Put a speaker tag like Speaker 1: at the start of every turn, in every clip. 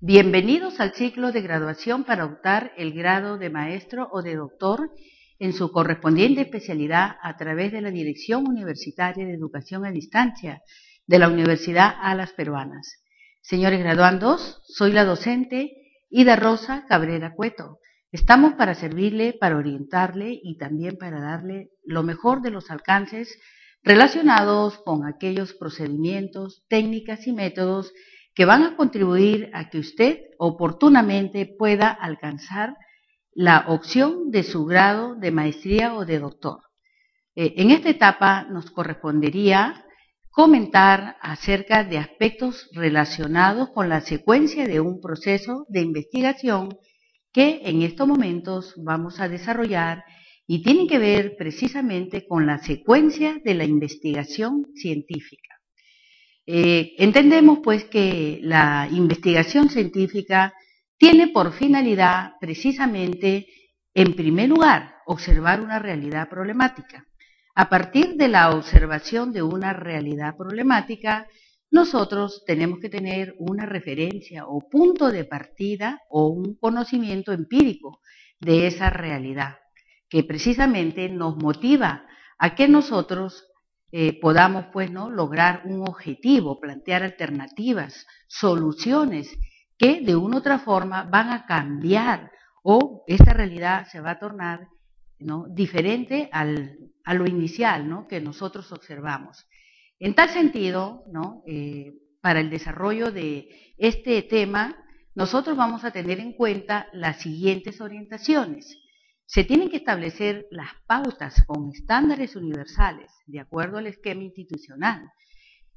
Speaker 1: Bienvenidos al ciclo de graduación para optar el grado de maestro o de doctor en su correspondiente especialidad a través de la Dirección Universitaria de Educación a Distancia de la Universidad Alas Peruanas. Señores graduandos, soy la docente Ida Rosa Cabrera Cueto. Estamos para servirle, para orientarle y también para darle lo mejor de los alcances relacionados con aquellos procedimientos, técnicas y métodos que van a contribuir a que usted oportunamente pueda alcanzar la opción de su grado de maestría o de doctor. En esta etapa nos correspondería comentar acerca de aspectos relacionados con la secuencia de un proceso de investigación que en estos momentos vamos a desarrollar y tienen que ver precisamente con la secuencia de la investigación científica. Entendemos pues que la investigación científica tiene por finalidad precisamente, en primer lugar, observar una realidad problemática. A partir de la observación de una realidad problemática, nosotros tenemos que tener una referencia o punto de partida o un conocimiento empírico de esa realidad, que precisamente nos motiva a que nosotros podamos pues, ¿no?, lograr un objetivo, plantear alternativas, soluciones que de una u otra forma van a cambiar o esta realidad se va a tornar, ¿no?, diferente a lo inicial, ¿no?, que nosotros observamos. En tal sentido, ¿no?, para el desarrollo de este tema, nosotros vamos a tener en cuenta las siguientes orientaciones. Se tienen que establecer las pautas con estándares universales de acuerdo al esquema institucional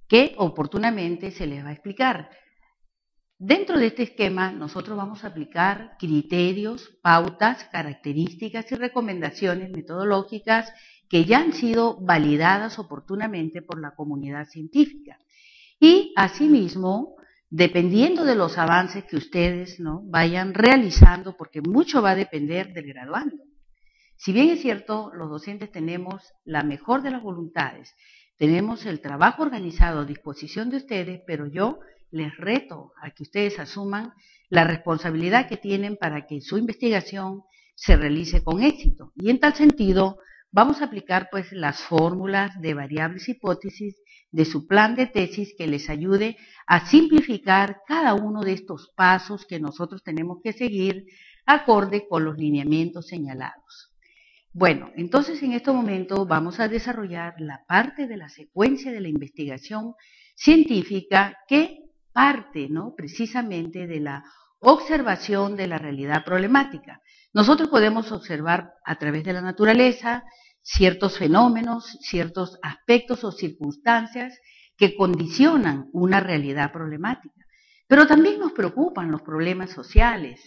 Speaker 1: que oportunamente se les va a explicar. Dentro de este esquema nosotros vamos a aplicar criterios, pautas, características y recomendaciones metodológicas que ya han sido validadas oportunamente por la comunidad científica. Y asimismo, dependiendo de los avances que ustedes, ¿no?, vayan realizando, porque mucho va a depender del graduando. Si bien es cierto, los docentes tenemos la mejor de las voluntades, tenemos el trabajo organizado a disposición de ustedes, pero yo les reto a que ustedes asuman la responsabilidad que tienen para que su investigación se realice con éxito. Y en tal sentido, vamos a aplicar pues las fórmulas de variables hipótesis de su plan de tesis que les ayude a simplificar cada uno de estos pasos que nosotros tenemos que seguir acorde con los lineamientos señalados. Bueno, entonces en este momento vamos a desarrollar la parte de la secuencia de la investigación científica que parte, ¿no?, precisamente de la observación de la realidad problemática. Nosotros podemos observar a través de la naturaleza ciertos fenómenos, ciertos aspectos o circunstancias que condicionan una realidad problemática. Pero también nos preocupan los problemas sociales.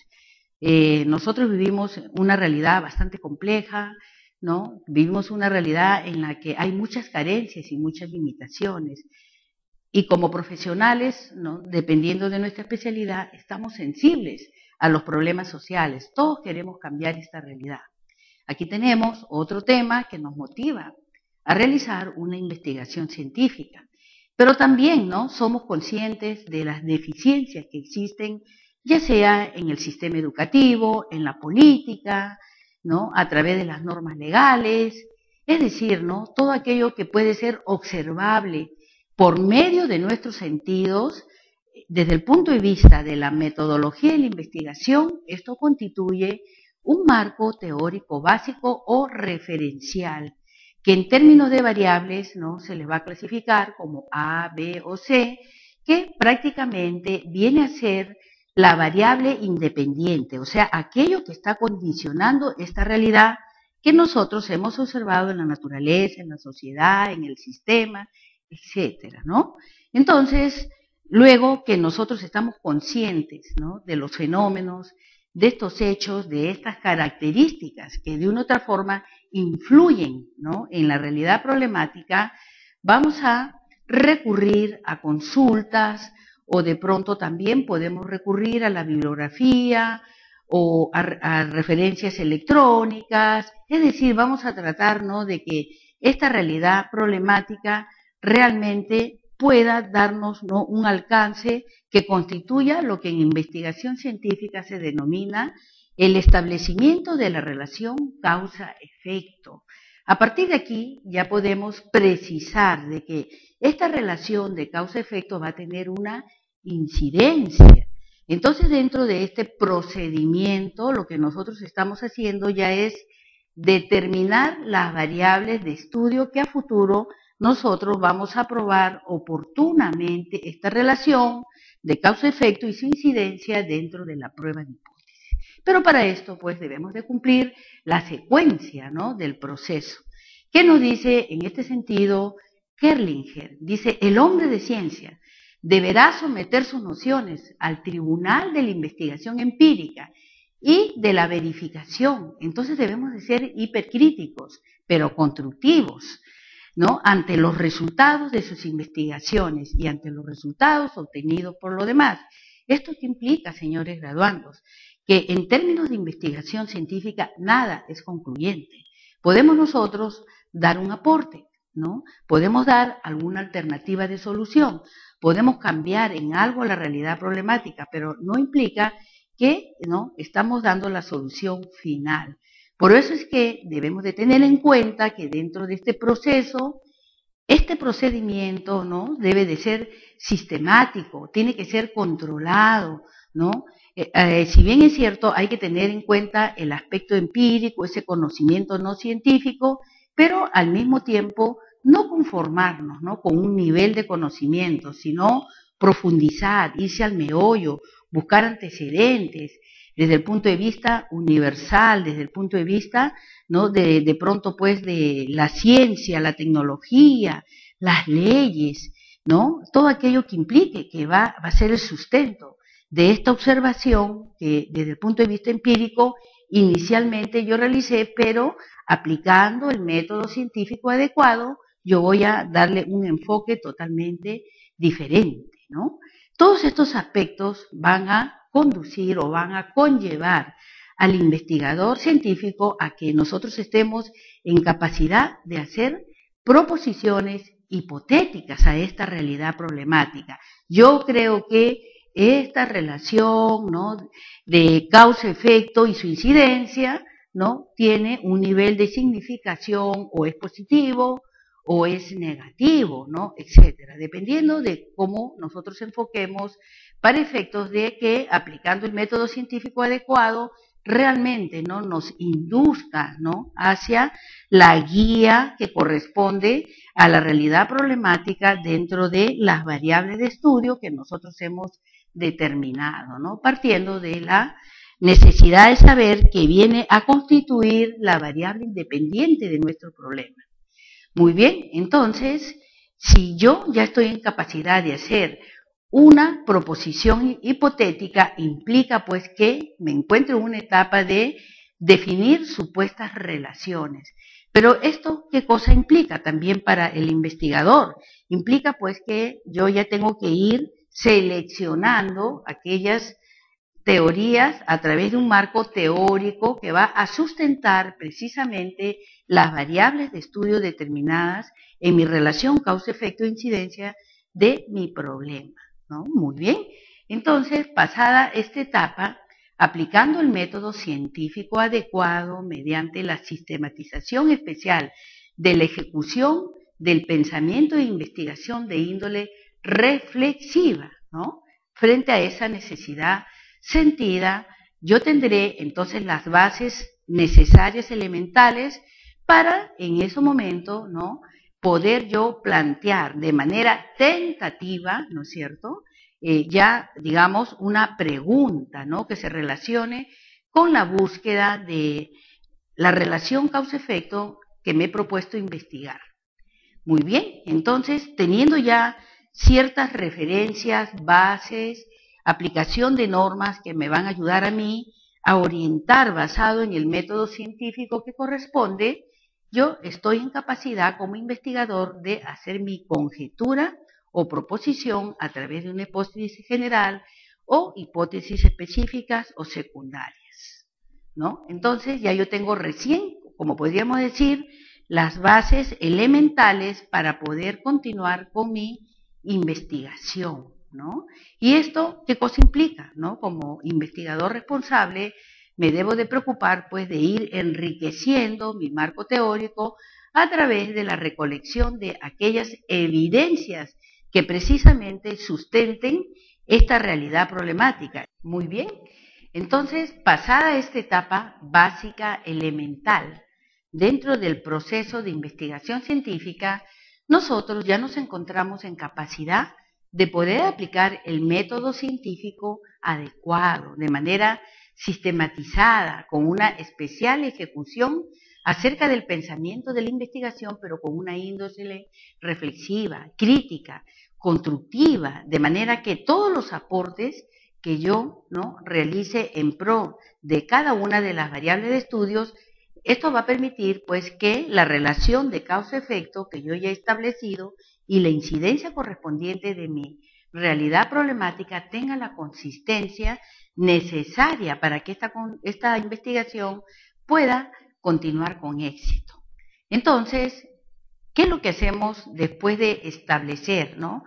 Speaker 1: Nosotros vivimos una realidad bastante compleja, ¿no? Vivimos una realidad en la que hay muchas carencias y muchas limitaciones. Y como profesionales, ¿no?, dependiendo de nuestra especialidad, estamos sensibles a los problemas sociales. Todos queremos cambiar esta realidad. Aquí tenemos otro tema que nos motiva a realizar una investigación científica, pero también, ¿no?, somos conscientes de las deficiencias que existen, ya sea en el sistema educativo, en la política, ¿no?, a través de las normas legales, es decir, ¿no?, todo aquello que puede ser observable por medio de nuestros sentidos. Desde el punto de vista de la metodología de la investigación, esto constituye un marco teórico básico o referencial, que en términos de variables, ¿no?, se les va a clasificar como A, B o C, que prácticamente viene a ser la variable independiente, o sea, aquello que está condicionando esta realidad que nosotros hemos observado en la naturaleza, en la sociedad, en el sistema, etcétera, ¿no? Entonces, luego que nosotros estamos conscientes, ¿no?, de los fenómenos, de estos hechos, de estas características que de una u otra forma influyen, ¿no?, en la realidad problemática, vamos a recurrir a consultas o de pronto también podemos recurrir a la bibliografía o a referencias electrónicas, es decir, vamos a tratar, ¿no?, de que esta realidad problemática realmente pueda darnos, ¿no?, un alcance que constituya lo que en investigación científica se denomina el establecimiento de la relación causa-efecto. A partir de aquí ya podemos precisar de que esta relación de causa-efecto va a tener una incidencia. Entonces, dentro de este procedimiento, lo que nosotros estamos haciendo ya es determinar las variables de estudio que a futuro nosotros vamos a probar oportunamente esta relación de causa-efecto y su incidencia dentro de la prueba de hipótesis. Pero para esto, pues, debemos de cumplir la secuencia, ¿no?, del proceso. ¿Qué nos dice en este sentido Kerlinger? Dice, el hombre de ciencia deberá someter sus nociones al tribunal de la investigación empírica y de la verificación. Entonces debemos de ser hipercríticos, pero constructivos, ¿no?, ante los resultados de sus investigaciones y ante los resultados obtenidos por los demás. ¿Esto qué implica, señores graduandos? Que en términos de investigación científica nada es concluyente. Podemos nosotros dar un aporte, ¿no? Podemos dar alguna alternativa de solución, podemos cambiar en algo la realidad problemática, pero no implica que, ¿no?, estamos dando la solución final. Por eso es que debemos de tener en cuenta que dentro de este proceso, este procedimiento, ¿no?, debe de ser sistemático, tiene que ser controlado, ¿no? Si bien es cierto, hay que tener en cuenta el aspecto empírico, ese conocimiento no científico, pero al mismo tiempo no conformarnos, ¿no?, con un nivel de conocimiento, sino profundizar, irse al meollo, buscar antecedentes, desde el punto de vista universal, desde el punto de vista, ¿no?, de pronto pues de la ciencia, la tecnología, las leyes, ¿no?, todo aquello que implique que va a ser el sustento de esta observación que desde el punto de vista empírico inicialmente yo realicé, pero aplicando el método científico adecuado, yo voy a darle un enfoque totalmente diferente, ¿no? Todos estos aspectos van a conducir o van a conllevar al investigador científico a que nosotros estemos en capacidad de hacer proposiciones hipotéticas a esta realidad problemática. Yo creo que esta relación, ¿no?, de causa-efecto y su incidencia, ¿no?, tiene un nivel de significación o es positivo o es negativo, ¿no?, etcétera, dependiendo de cómo nosotros enfoquemos para efectos de que aplicando el método científico adecuado realmente, ¿no?, nos induzca, ¿no?, hacia la guía que corresponde a la realidad problemática dentro de las variables de estudio que nosotros hemos determinado, ¿no?, partiendo de la necesidad de saber que viene a constituir la variable independiente de nuestro problema. Muy bien, entonces, si yo ya estoy en capacidad de hacer una proposición hipotética, implica pues que me encuentro en una etapa de definir supuestas relaciones. Pero esto, ¿qué cosa implica también para el investigador? Implica pues que yo ya tengo que ir seleccionando aquellas teorías a través de un marco teórico que va a sustentar precisamente las variables de estudio determinadas en mi relación causa-efecto-incidencia de mi problema, ¿no? Muy bien. Entonces, pasada esta etapa, aplicando el método científico adecuado mediante la sistematización especial de la ejecución del pensamiento e investigación de índole reflexiva, ¿no?, frente a esa necesidad sentida, yo tendré entonces las bases necesarias elementales para en ese momento, ¿no?, poder yo plantear de manera tentativa, ¿no es cierto?, ya digamos una pregunta, ¿no?, que se relacione con la búsqueda de la relación causa-efecto que me he propuesto investigar. Muy bien, entonces teniendo ya ciertas referencias, bases, aplicación de normas que me van a ayudar a mí a orientar basado en el método científico que corresponde, yo estoy en capacidad como investigador de hacer mi conjetura o proposición a través de una hipótesis general o hipótesis específicas o secundarias, ¿no? Entonces ya yo tengo recién, como podríamos decir, las bases elementales para poder continuar con mi investigación, ¿no? ¿Y esto qué cosa implica, ¿no? Como investigador responsable, me debo de preocupar, pues, de ir enriqueciendo mi marco teórico a través de la recolección de aquellas evidencias que precisamente sustenten esta realidad problemática. Muy bien. Entonces, pasada esta etapa básica elemental dentro del proceso de investigación científica, nosotros ya nos encontramos en capacidad de poder aplicar el método científico adecuado, de manera sistematizada, con una especial ejecución acerca del pensamiento de la investigación, pero con una índole reflexiva, crítica, constructiva, de manera que todos los aportes que yo, ¿no?, realice en pro de cada una de las variables de estudios, esto va a permitir, pues, que la relación de causa-efecto que yo ya he establecido y la incidencia correspondiente de mi realidad problemática tenga la consistencia necesaria para que esta investigación pueda continuar con éxito. Entonces, ¿qué es lo que hacemos después de establecer, ¿no?,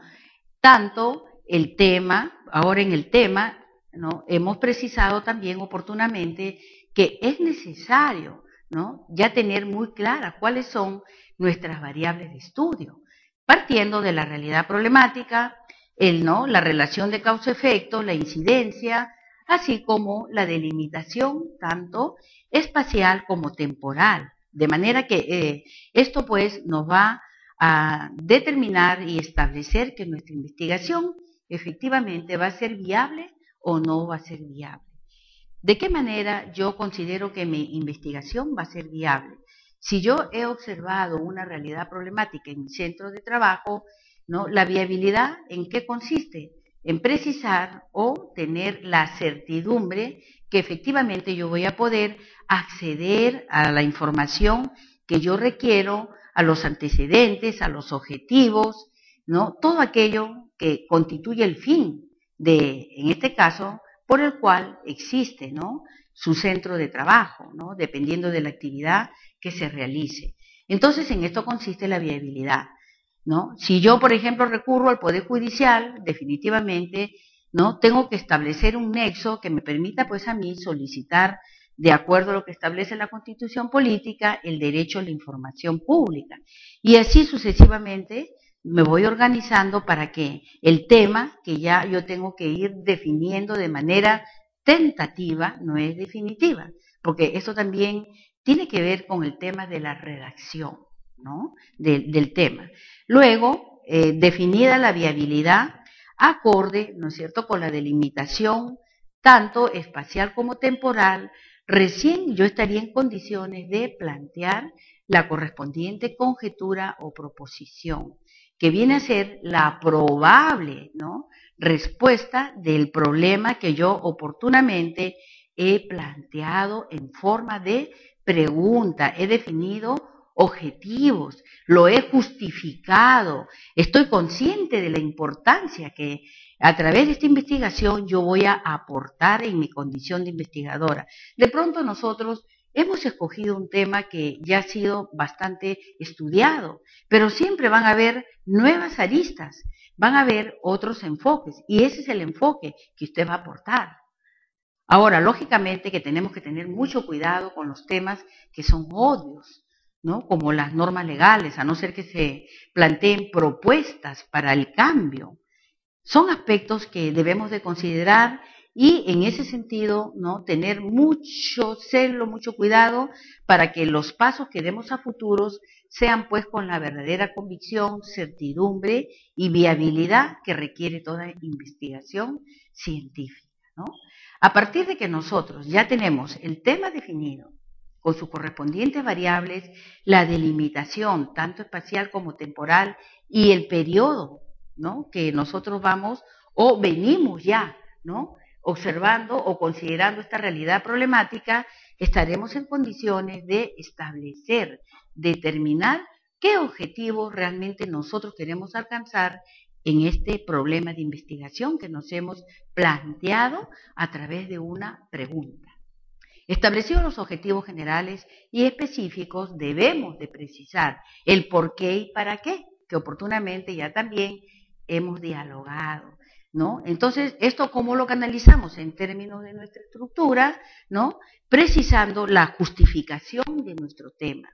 Speaker 1: tanto el tema, ahora en el tema, ¿no?, hemos precisado también oportunamente que es necesario, ¿no?, ya tener muy claras cuáles son nuestras variables de estudio, partiendo de la realidad problemática, la relación de causa-efecto, la incidencia, así como la delimitación tanto espacial como temporal, de manera que esto pues nos va a determinar y establecer que nuestra investigación efectivamente va a ser viable o no va a ser viable. ¿De qué manera yo considero que mi investigación va a ser viable? Si yo he observado una realidad problemática en mi centro de trabajo, ¿no?, la viabilidad, ¿en qué consiste? En precisar o tener la certidumbre que efectivamente yo voy a poder acceder a la información que yo requiero, a los antecedentes, a los objetivos, ¿no?, todo aquello que constituye el fin de, en este caso, por el cual existe, ¿no?, su centro de trabajo, ¿no?, dependiendo de la actividad que se realice. Entonces, en esto consiste la viabilidad, ¿no? Si yo, por ejemplo, recurro al Poder Judicial, definitivamente, ¿no?, tengo que establecer un nexo que me permita, pues, a mí solicitar, de acuerdo a lo que establece la Constitución Política, el derecho a la información pública. Y así sucesivamente me voy organizando para que el tema que ya yo tengo que ir definiendo de manera tentativa, no es definitiva, porque esto también tiene que ver con el tema de la redacción, ¿no?, del tema. Luego, definida la viabilidad, acorde, ¿no es cierto?, con la delimitación tanto espacial como temporal, recién yo estaría en condiciones de plantear la correspondiente conjetura o proposición, que viene a ser la probable, ¿no?, respuesta del problema que yo oportunamente he planteado en forma de pregunta, he definido objetivos, lo he justificado, estoy consciente de la importancia que a través de esta investigación yo voy a aportar en mi condición de investigadora. De pronto nosotros hemos escogido un tema que ya ha sido bastante estudiado, pero siempre van a haber nuevas aristas, van a haber otros enfoques, y ese es el enfoque que usted va a aportar. Ahora, lógicamente que tenemos que tener mucho cuidado con los temas que son obvios, ¿no?, como las normas legales, a no ser que se planteen propuestas para el cambio. Son aspectos que debemos de considerar y en ese sentido, ¿no?, tener mucho celo, mucho cuidado para que los pasos que demos a futuros sean pues con la verdadera convicción, certidumbre y viabilidad que requiere toda investigación científica, ¿no? A partir de que nosotros ya tenemos el tema definido, con sus correspondientes variables, la delimitación, tanto espacial como temporal, y el periodo, ¿no?, que nosotros vamos o venimos ya, ¿no?, observando o considerando esta realidad problemática, estaremos en condiciones de establecer, determinar qué objetivos realmente nosotros queremos alcanzar en este problema de investigación que nos hemos planteado a través de una pregunta. Establecidos los objetivos generales y específicos, debemos de precisar el por qué y para qué, que oportunamente ya también hemos dialogado, ¿no? Entonces, ¿esto cómo lo canalizamos? En términos de nuestra estructura, ¿no? Precisando la justificación de nuestro tema.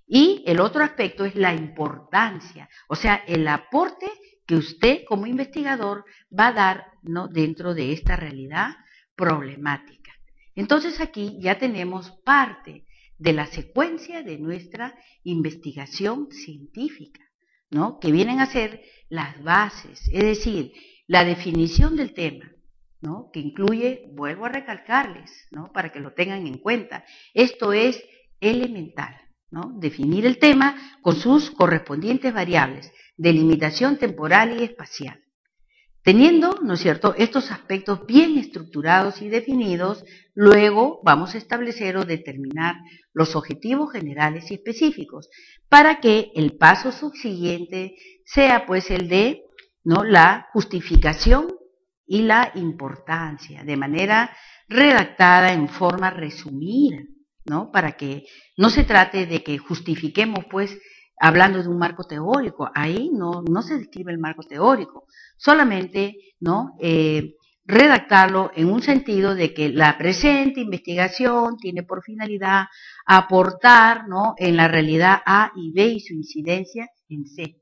Speaker 1: Y el otro aspecto es la importancia, o sea, el aporte que usted como investigador va a dar, ¿no?, dentro de esta realidad problemática. Entonces aquí ya tenemos parte de la secuencia de nuestra investigación científica, ¿no?, que vienen a ser las bases, es decir, la definición del tema, ¿no?, que incluye, vuelvo a recalcarles, ¿no?, para que lo tengan en cuenta, esto es elemental, ¿no?, definir el tema con sus correspondientes variables, delimitación temporal y espacial. Teniendo, ¿no es cierto?, estos aspectos bien estructurados y definidos, luego vamos a establecer o determinar los objetivos generales y específicos para que el paso subsiguiente sea pues el de, ¿no?, la justificación y la importancia, de manera redactada en forma resumida, ¿no?, para que no se trate de que justifiquemos pues hablando de un marco teórico, ahí no se describe el marco teórico, solamente, ¿no?, redactarlo en un sentido de que la presente investigación tiene por finalidad aportar, ¿no?, en la realidad A y B y su incidencia en C.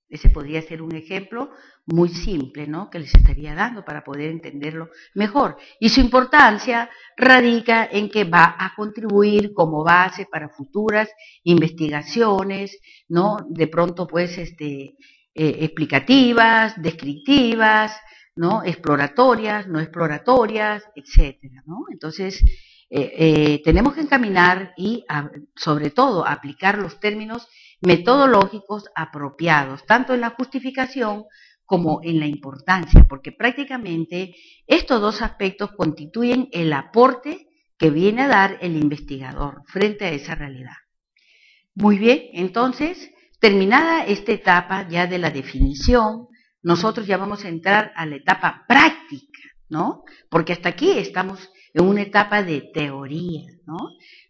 Speaker 1: Ese podría ser un ejemplo muy simple, ¿no?, que les estaría dando para poder entenderlo mejor. Y su importancia radica en que va a contribuir como base para futuras investigaciones, ¿no?, de pronto pues explicativas, descriptivas, ¿no?, exploratorias, no exploratorias, etcétera, ¿no? Entonces, tenemos que encaminar y, sobre todo, aplicar los términos metodológicos apropiados, tanto en la justificación como en la importancia, porque prácticamente estos dos aspectos constituyen el aporte que viene a dar el investigador frente a esa realidad. Muy bien, entonces, terminada esta etapa ya de la definición, nosotros ya vamos a entrar a la etapa práctica, ¿no? Porque hasta aquí estamos en una etapa de teoría, ¿no?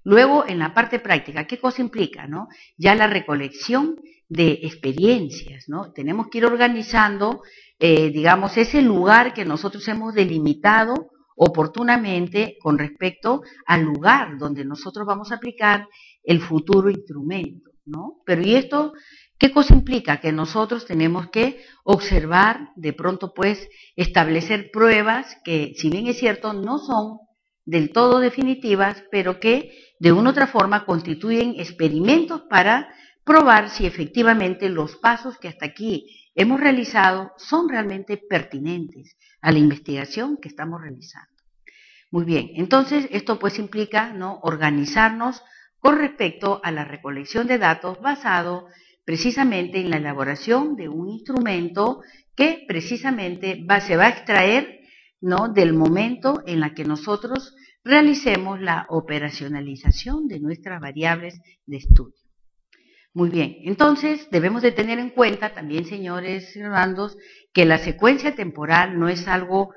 Speaker 1: Luego, en la parte práctica, ¿qué cosa implica, no? Ya la recolección de experiencias, ¿no? Tenemos que ir organizando, digamos, ese lugar que nosotros hemos delimitado oportunamente con respecto al lugar donde nosotros vamos a aplicar el futuro instrumento, ¿no? Pero ¿y esto qué cosa implica? Que nosotros tenemos que observar, de pronto pues establecer pruebas que, si bien es cierto, no son del todo definitivas, pero que de una u otra forma constituyen experimentos para probar si efectivamente los pasos que hasta aquí hemos realizado son realmente pertinentes a la investigación que estamos realizando. Muy bien, entonces esto pues implica, ¿no?, organizarnos con respecto a la recolección de datos basado precisamente en la elaboración de un instrumento que precisamente se va a extraer, ¿no?, del momento en la que nosotros realicemos la operacionalización de nuestras variables de estudio. Muy bien, entonces debemos de tener en cuenta también, señores hermandos, que la secuencia temporal no es algo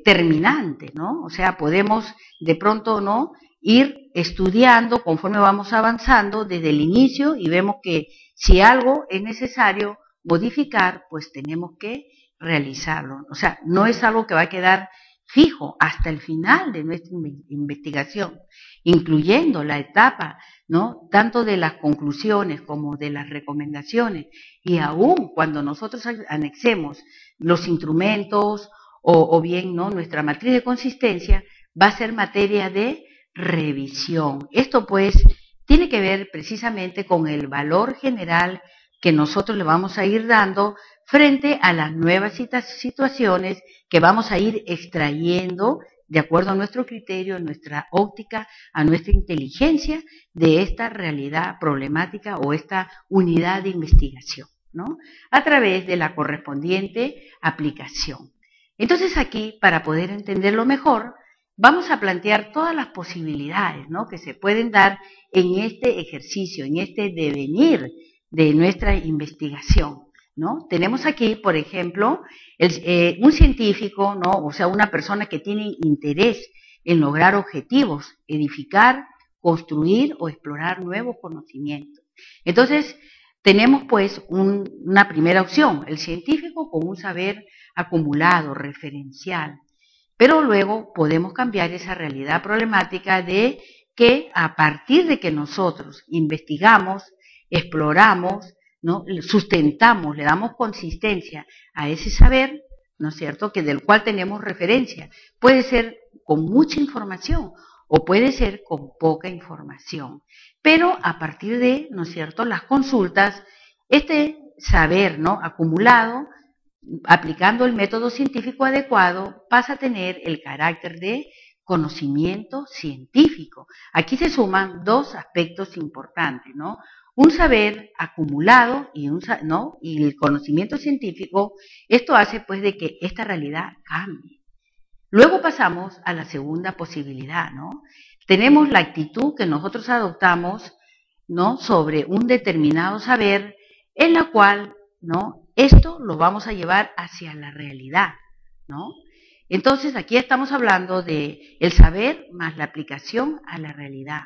Speaker 1: terminante, ¿no? O sea, podemos de pronto, ¿no?, ir estudiando conforme vamos avanzando desde el inicio y vemos que si algo es necesario modificar, pues tenemos que realizarlo. O sea, no es algo que va a quedar fijo hasta el final de nuestra investigación, incluyendo la etapa, ¿no?, tanto de las conclusiones como de las recomendaciones, y aún cuando nosotros anexemos los instrumentos o bien, ¿no?, nuestra matriz de consistencia, va a ser materia de revisión. Esto pues tiene que ver precisamente con el valor general que nosotros le vamos a ir dando frente a las nuevas situaciones que vamos a ir extrayendo de acuerdo a nuestro criterio, a nuestra óptica, a nuestra inteligencia de esta realidad problemática o esta unidad de investigación, ¿no?, a través de la correspondiente aplicación. Entonces aquí, para poder entenderlo mejor, vamos a plantear todas las posibilidades, ¿no?, que se pueden dar en este ejercicio, en este devenir de nuestra investigación, ¿no? Tenemos aquí, por ejemplo, un científico, ¿no?, o sea, una persona que tiene interés en lograr objetivos, edificar, construir o explorar nuevos conocimientos. Entonces, tenemos pues una primera opción, el científico con un saber acumulado, referencial, pero luego podemos cambiar esa realidad problemática de que a partir de que nosotros investigamos, exploramos, ¿no?, sustentamos, le damos consistencia a ese saber, ¿no es cierto?, que del cual tenemos referencia. Puede ser con mucha información o puede ser con poca información. Pero a partir de, ¿no es cierto?, las consultas, este saber, ¿no?, acumulado, aplicando el método científico adecuado, pasa a tener el carácter de conocimiento científico. Aquí se suman dos aspectos importantes, ¿no? Un saber acumulado y el conocimiento científico. Esto hace pues de que esta realidad cambie. Luego pasamos a la segunda posibilidad, ¿no? Tenemos la actitud que nosotros adoptamos, ¿no?, sobre un determinado saber, en la cual, ¿no?, esto lo vamos a llevar hacia la realidad, ¿no? Entonces aquí estamos hablando de el saber más la aplicación a la realidad.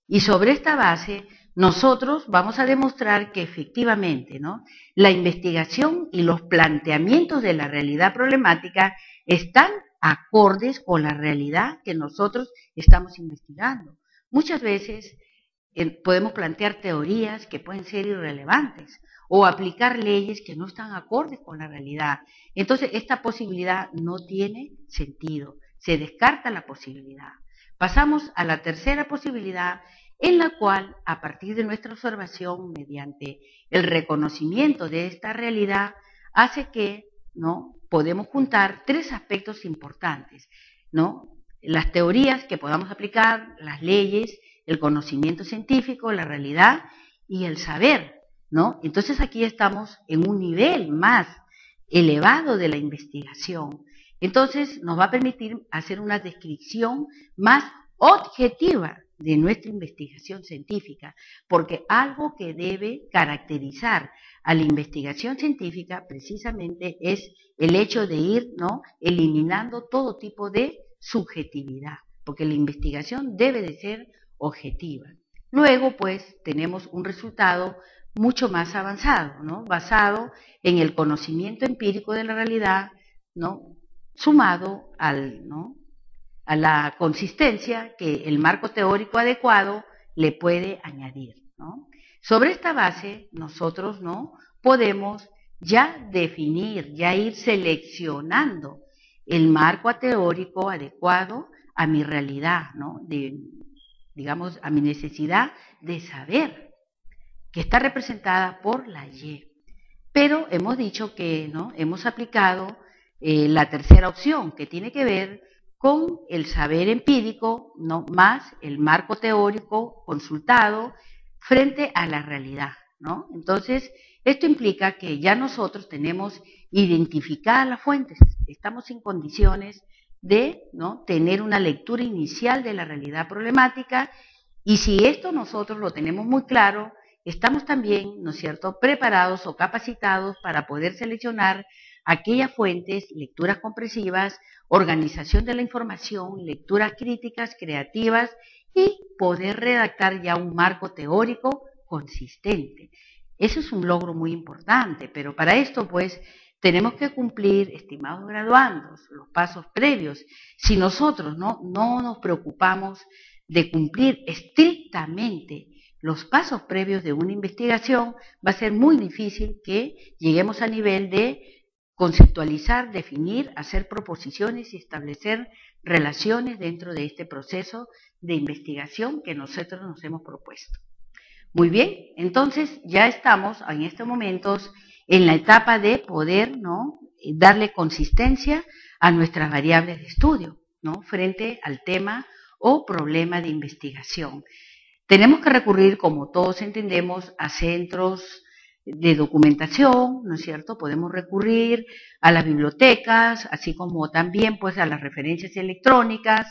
Speaker 1: Y sobre esta base nosotros vamos a demostrar que efectivamente, ¿no?, la investigación y los planteamientos de la realidad problemática están acordes con la realidad que nosotros estamos investigando. Muchas veces podemos plantear teorías que pueden ser irrelevantes o aplicar leyes que no están acordes con la realidad. Entonces, esta posibilidad no tiene sentido, se descarta la posibilidad. Pasamos a la tercera posibilidad, en la cual, a partir de nuestra observación, mediante el reconocimiento de esta realidad, hace que, ¿no?, podemos juntar tres aspectos importantes, ¿no? Las teorías que podamos aplicar, las leyes, el conocimiento científico, la realidad y el saber, ¿no? Entonces aquí estamos en un nivel más elevado de la investigación. Entonces nos va a permitir hacer una descripción más objetiva de nuestra investigación científica, porque algo que debe caracterizar a la investigación científica precisamente es el hecho de ir, ¿no?, eliminando todo tipo de subjetividad, porque la investigación debe de ser objetiva. Luego, pues, tenemos un resultado mucho más avanzado, ¿no?, basado en el conocimiento empírico de la realidad, ¿no?, sumado a la consistencia que el marco teórico adecuado le puede añadir, ¿no? Sobre esta base, nosotros, ¿no?, podemos ya definir, ya ir seleccionando el marco teórico adecuado a mi realidad, ¿no?, digamos, a mi necesidad de saber, que está representada por la Y. Pero hemos dicho que, ¿no?, hemos aplicado la tercera opción, que tiene que ver con el saber empírico, ¿no?, más el marco teórico consultado frente a la realidad, ¿no? Entonces, esto implica que ya nosotros tenemos identificadas las fuentes, estamos en condiciones de, ¿no?, tener una lectura inicial de la realidad problemática, y si esto nosotros lo tenemos muy claro, estamos también, ¿no es cierto?, preparados o capacitados para poder seleccionar aquellas fuentes, lecturas comprensivas, organización de la información, lecturas críticas, creativas, y poder redactar ya un marco teórico consistente. Eso es un logro muy importante, pero para esto, pues, tenemos que cumplir, estimados graduandos, los pasos previos. Si nosotros no nos preocupamos de cumplir estrictamente los pasos previos de una investigación, va a ser muy difícil que lleguemos al nivel de conceptualizar, definir, hacer proposiciones y establecer relaciones dentro de este proceso de investigación que nosotros nos hemos propuesto. Muy bien, entonces ya estamos en estos momentos en la etapa de poder, ¿no?, darle consistencia a nuestras variables de estudio, ¿no?, frente al tema o problema de investigación. Tenemos que recurrir, como todos entendemos, a centros de documentación, ¿no es cierto? Podemos recurrir a las bibliotecas, así como también pues a las referencias electrónicas,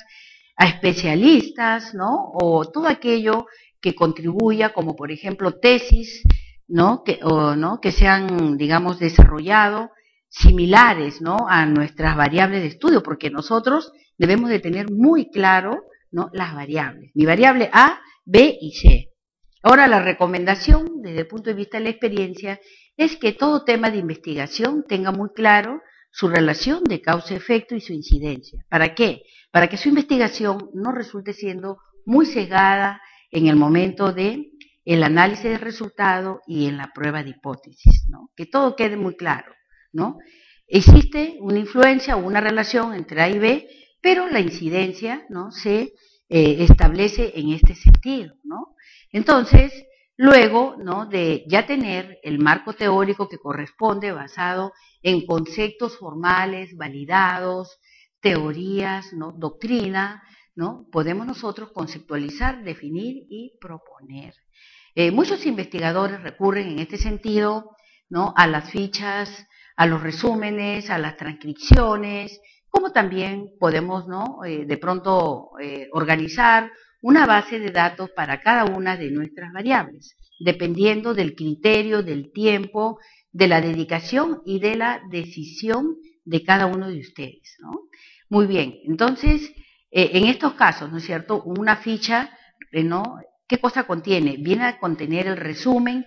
Speaker 1: a especialistas, ¿no?, o todo aquello que contribuya, como por ejemplo tesis, ¿no?, que se han, digamos, desarrollado similares, ¿no?, a nuestras variables de estudio, porque nosotros debemos de tener muy claro, ¿no?, las variables. Mi variable A, B y C. Ahora, la recomendación desde el punto de vista de la experiencia es que todo tema de investigación tenga muy claro su relación de causa-efecto y su incidencia. ¿Para qué? Para que su investigación no resulte siendo muy sesgada en el momento de el análisis de resultado y en la prueba de hipótesis, ¿no? Que todo quede muy claro, ¿no? Existe una influencia o una relación entre A y B, pero la incidencia, ¿no?, se establece en este sentido, ¿no? Entonces, luego, ¿no?, de ya tener el marco teórico que corresponde basado en conceptos formales, validados, teorías, ¿no?, doctrina, ¿no?, podemos nosotros conceptualizar, definir y proponer. Muchos investigadores recurren en este sentido, ¿no?, a las fichas, a los resúmenes, a las transcripciones, como también podemos, ¿no?, de pronto organizar una base de datos para cada una de nuestras variables, dependiendo del criterio, del tiempo, de la dedicación y de la decisión de cada uno de ustedes, ¿no? Muy bien, entonces, en estos casos, ¿no es cierto?, una ficha, ¿no?, ¿qué cosa contiene? Viene a contener el resumen,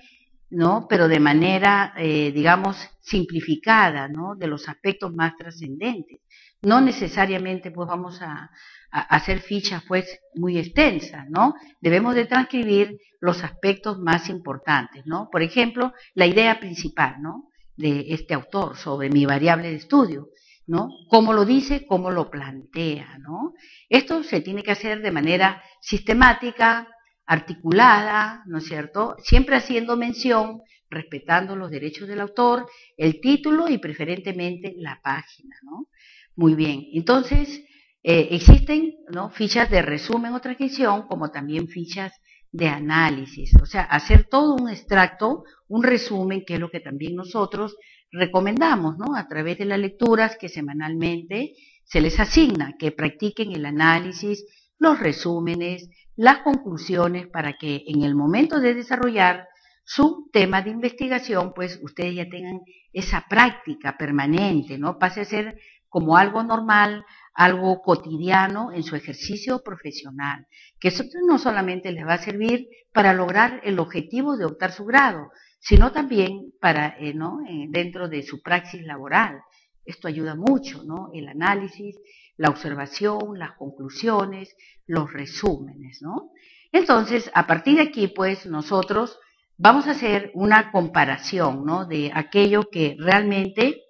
Speaker 1: ¿no?, pero de manera, digamos, simplificada, ¿no?, de los aspectos más trascendentes. No necesariamente pues vamos a hacer fichas pues muy extensas, ¿no? Debemos de transcribir los aspectos más importantes, ¿no? Por ejemplo, la idea principal, ¿no?, de este autor sobre mi variable de estudio, ¿no? Cómo lo dice, cómo lo plantea, ¿no? Esto se tiene que hacer de manera sistemática, articulada, ¿no es cierto?, siempre haciendo mención, respetando los derechos del autor, el título y preferentemente la página, ¿no? Muy bien, entonces existen, ¿no?, fichas de resumen o transcripción, como también fichas de análisis, o sea, hacer todo un extracto, un resumen, que es lo que también nosotros recomendamos, ¿no?, a través de las lecturas que semanalmente se les asigna, que practiquen el análisis, los resúmenes, las conclusiones, para que en el momento de desarrollar su tema de investigación, pues ustedes ya tengan esa práctica permanente, ¿no?, pase a ser como algo normal, algo cotidiano en su ejercicio profesional, que eso no solamente les va a servir para lograr el objetivo de optar su grado, sino también para, ¿no?, dentro de su praxis laboral. Esto ayuda mucho, ¿no?, el análisis, la observación, las conclusiones, los resúmenes, ¿no? Entonces, a partir de aquí, pues, nosotros vamos a hacer una comparación, ¿no?, de aquello que realmente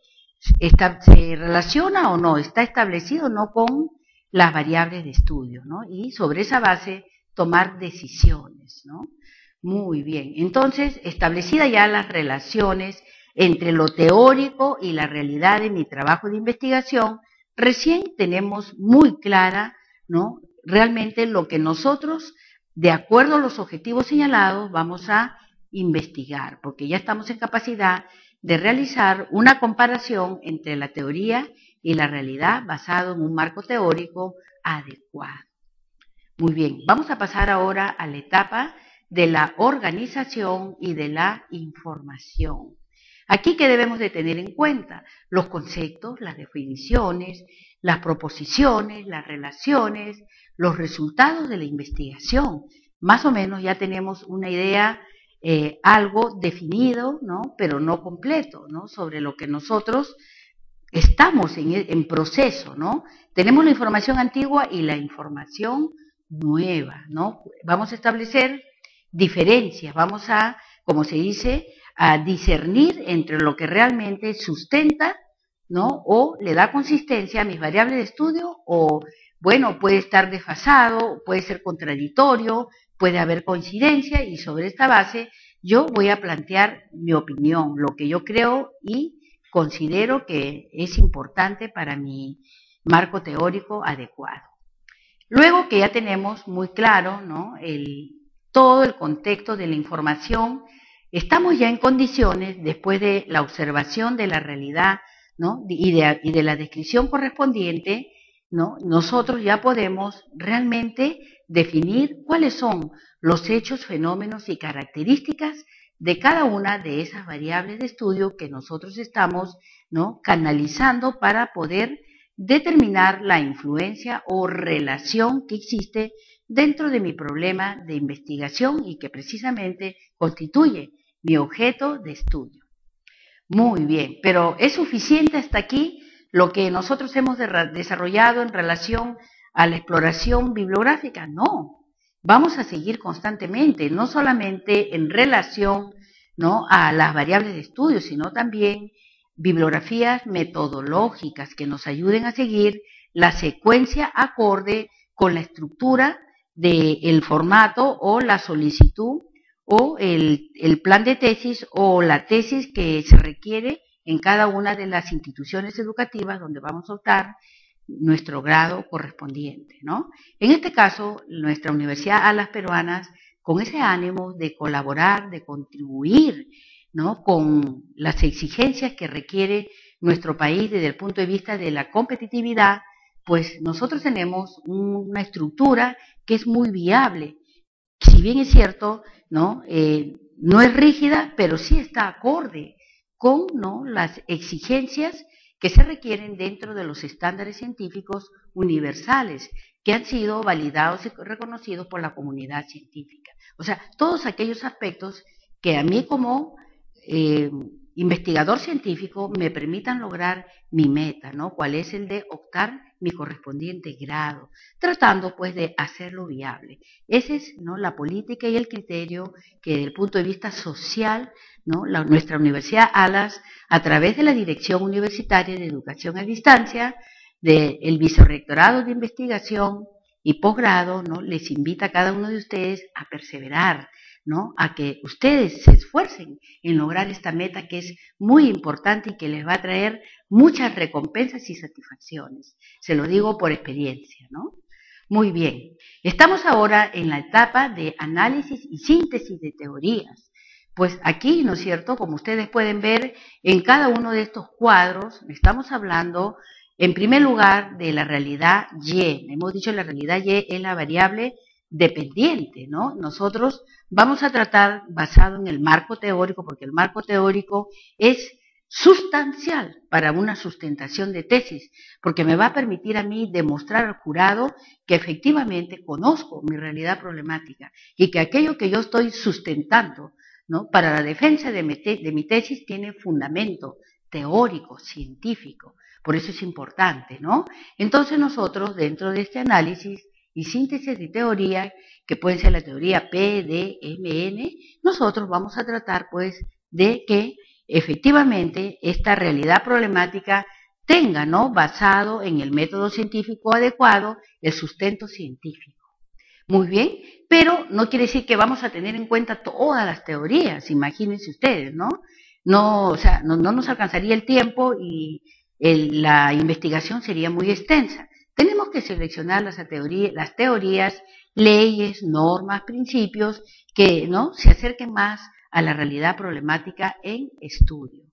Speaker 1: se relaciona o no, está establecido o no con las variables de estudio, ¿no? Y sobre esa base tomar decisiones, ¿no? Muy bien, entonces, establecidas ya las relaciones entre lo teórico y la realidad de mi trabajo de investigación, recién tenemos muy clara, ¿no?, realmente lo que nosotros, de acuerdo a los objetivos señalados, vamos a investigar, porque ya estamos en capacidad de realizar una comparación entre la teoría y la realidad basado en un marco teórico adecuado. Muy bien, vamos a pasar ahora a la etapa de la organización y de la información. Aquí, ¿qué debemos de tener en cuenta? Los conceptos, las definiciones, las proposiciones, las relaciones, los resultados de la investigación. Más o menos ya tenemos una idea, algo definido, ¿no?, pero no completo, ¿no?, sobre lo que nosotros estamos en proceso, ¿no? Tenemos la información antigua y la información nueva, ¿no? Vamos a establecer diferencias, vamos a, como se dice, a discernir entre lo que realmente sustenta, ¿no?, o le da consistencia a mis variables de estudio, o, bueno, puede estar desfasado, puede ser contradictorio, puede haber coincidencia, y sobre esta base yo voy a plantear mi opinión, lo que yo creo y considero que es importante para mi marco teórico adecuado. Luego que ya tenemos muy claro, ¿no?, todo el contexto de la información, estamos ya en condiciones, después de la observación de la realidad, ¿no?, y de la descripción correspondiente, ¿no?, nosotros ya podemos realmente definir cuáles son los hechos, fenómenos y características de cada una de esas variables de estudio que nosotros estamos, ¿no?, canalizando para poder determinar la influencia o relación que existe dentro de mi problema de investigación y que precisamente constituye mi objeto de estudio. Muy bien, pero ¿es suficiente hasta aquí lo que nosotros hemos desarrollado en relación a la exploración bibliográfica? No, vamos a seguir constantemente, no solamente en relación, ¿no?, a las variables de estudio, sino también bibliografías metodológicas que nos ayuden a seguir la secuencia acorde con la estructura del formato o la solicitud o el plan de tesis o la tesis que se requiere en cada una de las instituciones educativas donde vamos a optar nuestro grado correspondiente, ¿no? En este caso, nuestra Universidad Alas Peruanas, con ese ánimo de colaborar, de contribuir, ¿no?, con las exigencias que requiere nuestro país desde el punto de vista de la competitividad, pues nosotros tenemos una estructura que es muy viable. Si bien es cierto, ¿no?, no es rígida, pero sí está acorde con, ¿no?, las exigencias que se requieren dentro de los estándares científicos universales que han sido validados y reconocidos por la comunidad científica. O sea, todos aquellos aspectos que a mí como investigador científico me permitan lograr mi meta, ¿no?, cuál es el de optar mi correspondiente grado, tratando pues de hacerlo viable. Esa es, ¿no?, la política y el criterio que desde el punto de vista social, ¿no?, nuestra Universidad Alas, a través de la Dirección Universitaria de Educación a Distancia, del Vicerrectorado de Investigación y Posgrado, ¿no?, les invita a cada uno de ustedes a perseverar, ¿no?, a que ustedes se esfuercen en lograr esta meta que es muy importante y que les va a traer muchas recompensas y satisfacciones. Se lo digo por experiencia, ¿no? Muy bien, estamos ahora en la etapa de análisis y síntesis de teorías. Pues aquí, ¿no es cierto?, como ustedes pueden ver, en cada uno de estos cuadros estamos hablando, en primer lugar, de la realidad Y. Hemos dicho que la realidad Y es la variable dependiente, ¿no? Nosotros vamos a tratar basado en el marco teórico, porque el marco teórico es sustancial para una sustentación de tesis, porque me va a permitir a mí demostrar al jurado que efectivamente conozco mi realidad problemática y que aquello que yo estoy sustentando, ¿no?, para la defensa de mi tesis tiene fundamento teórico, científico. Por eso es importante, ¿no? Entonces nosotros, dentro de este análisis y síntesis de teoría, que puede ser la teoría PDMN, nosotros vamos a tratar pues de que efectivamente esta realidad problemática tenga, ¿no?, basado en el método científico adecuado, el sustento científico. Muy bien, pero no quiere decir que vamos a tener en cuenta todas las teorías, imagínense ustedes, ¿no? No, o sea, no nos alcanzaría el tiempo y la investigación sería muy extensa. Tenemos que seleccionar las teorías, leyes, normas, principios que, ¿no?, se acerquen más a la realidad problemática en estudio.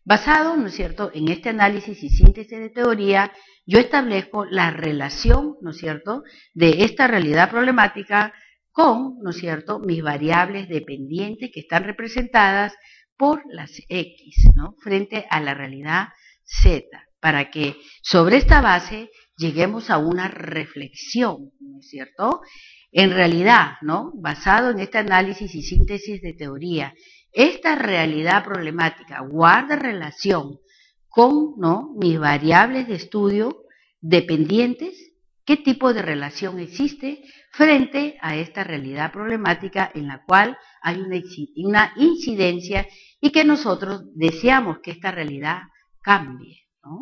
Speaker 1: Basado, ¿no es cierto?, en este análisis y síntesis de teoría, yo establezco la relación, ¿no es cierto?, de esta realidad problemática con, ¿no es cierto?, mis variables dependientes que están representadas por las X, ¿no?, frente a la realidad Z, para que sobre esta base lleguemos a una reflexión, ¿no es cierto? En realidad, ¿no?, basado en este análisis y síntesis de teoría, esta realidad problemática guarda relación con, ¿no?, mis variables de estudio dependientes. ¿Qué tipo de relación existe frente a esta realidad problemática en la cual hay una incidencia y que nosotros deseamos que esta realidad cambie, ¿no?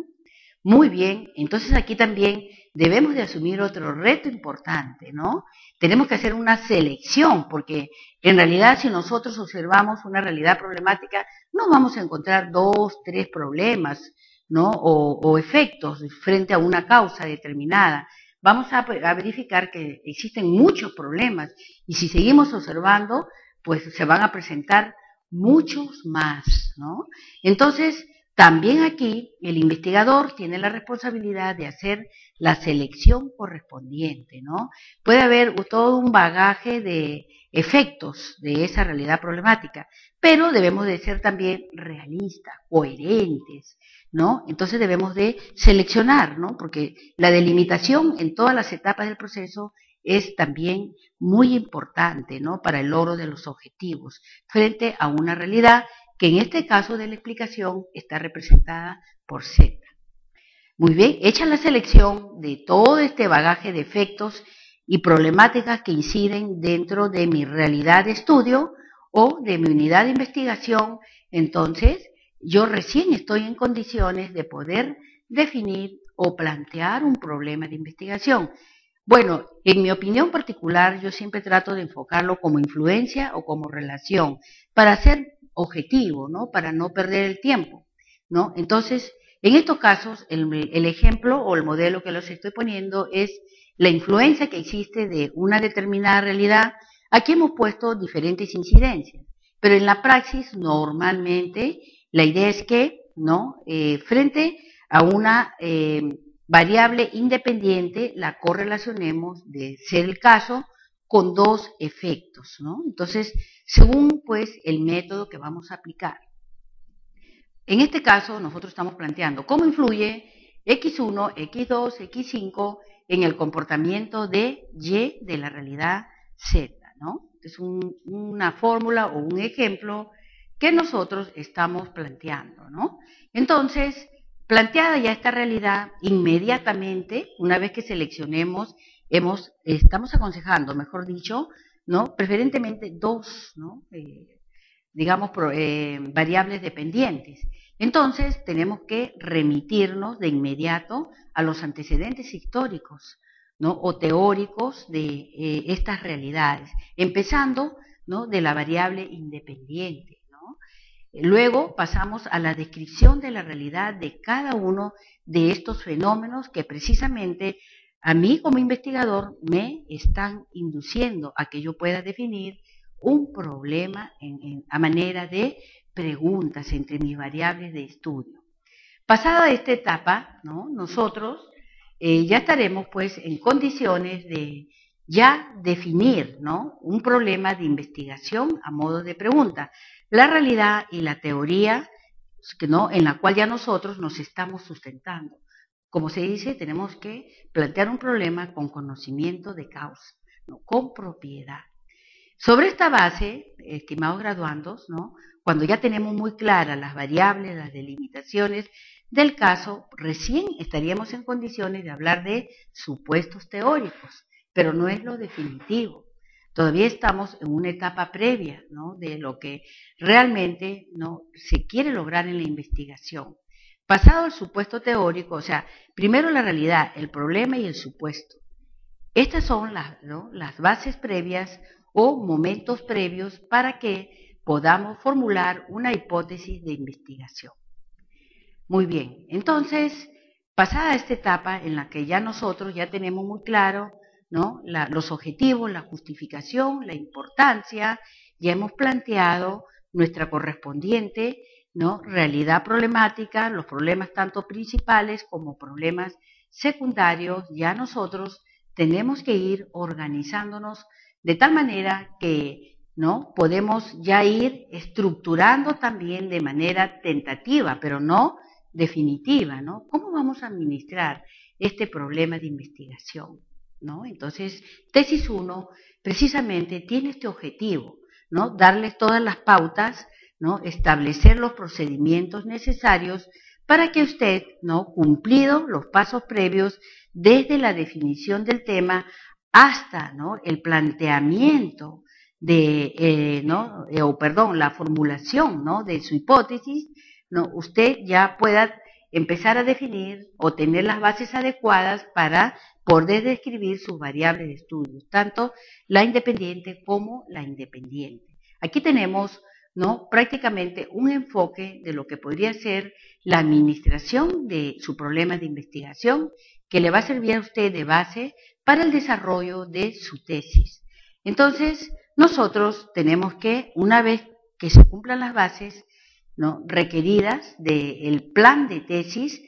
Speaker 1: Muy bien, entonces aquí también debemos de asumir otro reto importante, ¿no? Tenemos que hacer una selección, porque en realidad si nosotros observamos una realidad problemática, no vamos a encontrar 2, 3 problemas, ¿no?, o efectos frente a una causa determinada. Vamos a verificar que existen muchos problemas y si seguimos observando, pues se van a presentar muchos más, ¿no? Entonces, también aquí el investigador tiene la responsabilidad de hacer la selección correspondiente, ¿no? Puede haber todo un bagaje de efectos de esa realidad problemática, pero debemos de ser también realistas, coherentes, ¿no? Entonces debemos de seleccionar, ¿no? Porque la delimitación en todas las etapas del proceso es también muy importante, ¿no? Para el logro de los objetivos, frente a una realidad que en este caso de la explicación está representada por Z. Muy bien, hecha la selección de todo este bagaje de efectos y problemáticas que inciden dentro de mi realidad de estudio o de mi unidad de investigación, entonces yo recién estoy en condiciones de poder definir o plantear un problema de investigación. Bueno, en mi opinión particular, yo siempre trato de enfocarlo como influencia o como relación, para ser objetivo, ¿no? Para no perder el tiempo, ¿no? Entonces, en estos casos, el ejemplo o el modelo que los estoy poniendo es la influencia que existe de una determinada realidad. Aquí hemos puesto diferentes incidencias, pero en la praxis normalmente la idea es que, ¿no? Frente a una variable independiente, la correlacionemos, de ser el caso, con dos efectos, ¿no? Entonces, según pues el método que vamos a aplicar. En este caso, nosotros estamos planteando cómo influye X1, X2, X5 en el comportamiento de Y de la realidad Z, ¿no? Es una fórmula o un ejemplo que nosotros estamos planteando, ¿no? Entonces, planteada ya esta realidad, inmediatamente, una vez que seleccionemos, estamos aconsejando, mejor dicho, ¿no? Preferentemente dos, ¿no? Digamos, variables dependientes. Entonces, tenemos que remitirnos de inmediato a los antecedentes históricos, ¿no? O teóricos de estas realidades, empezando, ¿no? De la variable independiente, ¿no? Luego pasamos a la descripción de la realidad de cada uno de estos fenómenos que precisamente a mí como investigador me están induciendo a que yo pueda definir un problema a manera de preguntas entre mis variables de estudio. Pasada esta etapa, ¿no? Nosotros ya estaremos pues en condiciones de ya definir, ¿no? Un problema de investigación a modo de pregunta, la realidad y la teoría, ¿no? En la cual ya nosotros nos estamos sustentando. Como se dice, tenemos que plantear un problema con conocimiento de causa, ¿no? Con propiedad. Sobre esta base, estimados graduandos, ¿no? Cuando ya tenemos muy claras las variables, las delimitaciones del caso, recién estaríamos en condiciones de hablar de supuestos teóricos, pero no es lo definitivo. Todavía estamos en una etapa previa, ¿no? De lo que realmente, ¿no? Se quiere lograr en la investigación. Pasado el supuesto teórico, o sea, primero la realidad, el problema y el supuesto. Estas son las bases previas o momentos previos para que podamos formular una hipótesis de investigación. Muy bien, entonces, pasada esta etapa en la que ya nosotros ya tenemos muy claro, ¿no? Los objetivos, la justificación, la importancia, ya hemos planteado nuestra correspondiente, ¿no? Realidad problemática, los problemas tanto principales como problemas secundarios, ya nosotros tenemos que ir organizándonos de tal manera que, ¿no? Podemos ya ir estructurando también de manera tentativa, pero no definitiva, ¿no? ¿Cómo vamos a administrar este problema de investigación, ¿no? Entonces, tesis 1 precisamente tiene este objetivo, ¿no? Darles todas las pautas, ¿no? Establecer los procedimientos necesarios para que usted, ¿no? Cumplido los pasos previos desde la definición del tema hasta, ¿no? El planteamiento de, ¿no? La formulación, ¿no? De su hipótesis, ¿no? Usted ya pueda empezar a definir o tener las bases adecuadas para poder describir sus variables de estudio, tanto la independiente como la independiente. Aquí tenemos, ¿no? Prácticamente un enfoque de lo que podría ser la administración de su problema de investigación, que le va a servir a usted de base para el desarrollo de su tesis. Entonces, nosotros tenemos que, una vez que se cumplan las bases, ¿no? Requeridas del plan de tesis,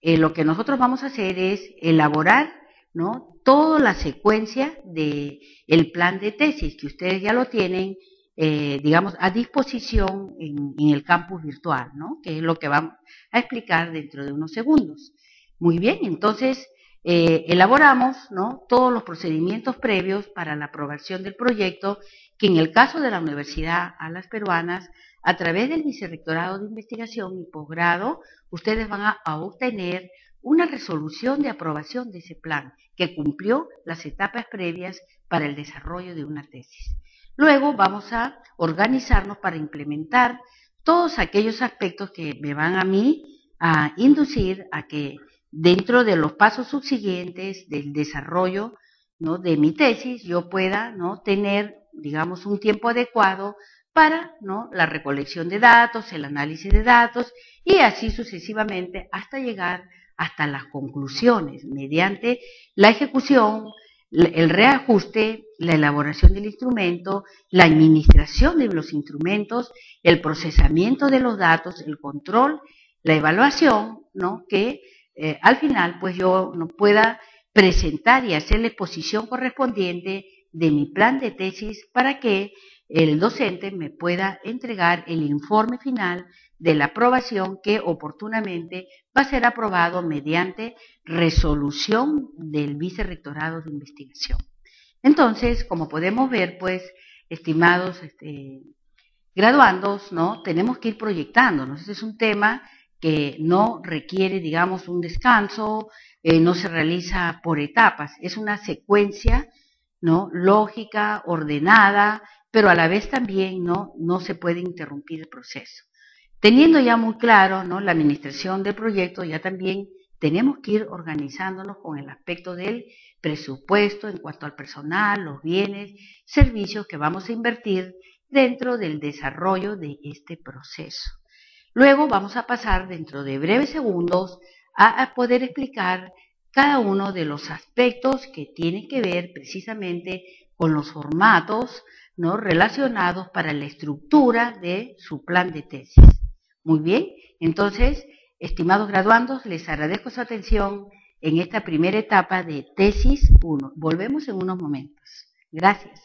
Speaker 1: lo que nosotros vamos a hacer es elaborar ¿no?, toda la secuencia del plan de tesis, que ustedes ya lo tienen, digamos, a disposición en el campus virtual, ¿no?, que es lo que vamos a explicar dentro de unos segundos. Muy bien, entonces elaboramos, ¿no?, todos los procedimientos previos para la aprobación del proyecto, que en el caso de la Universidad Alas Peruanas, a través del Vicerrectorado de Investigación y Posgrado, ustedes van a obtener una resolución de aprobación de ese plan, que cumplió las etapas previas para el desarrollo de una tesis. Luego vamos a organizarnos para implementar todos aquellos aspectos que me van a mí a inducir a que dentro de los pasos subsiguientes del desarrollo, ¿no?, de mi tesis, yo pueda, ¿no?, tener, digamos, un tiempo adecuado para, ¿no?, la recolección de datos, el análisis de datos y así sucesivamente hasta llegar hasta las conclusiones mediante la ejecución, el reajuste, la elaboración del instrumento, la administración de los instrumentos, el procesamiento de los datos, el control, la evaluación, ¿no?, que al final pues yo no pueda presentar y hacer la exposición correspondiente de mi plan de tesis para que el docente me pueda entregar el informe final de la aprobación, que oportunamente va a ser aprobado mediante resolución del Vicerrectorado de Investigación. Entonces, como podemos ver, pues, estimados graduandos, ¿no?, tenemos que ir proyectándonos. Este es un tema que no requiere, digamos, un descanso, no se realiza por etapas, es una secuencia, ¿no?, lógica, ordenada, pero a la vez también no se puede interrumpir el proceso. Teniendo ya muy claro, ¿no?, la administración del proyecto, ya también tenemos que ir organizándonos con el aspecto del presupuesto en cuanto al personal, los bienes, servicios que vamos a invertir dentro del desarrollo de este proceso. Luego vamos a pasar dentro de breves segundos a poder explicar cada uno de los aspectos que tienen que ver precisamente con los formatos, ¿no?, relacionados para la estructura de su plan de tesis. Muy bien, entonces, estimados graduandos, les agradezco su atención en esta primera etapa de tesis 1. Volvemos en unos momentos. Gracias.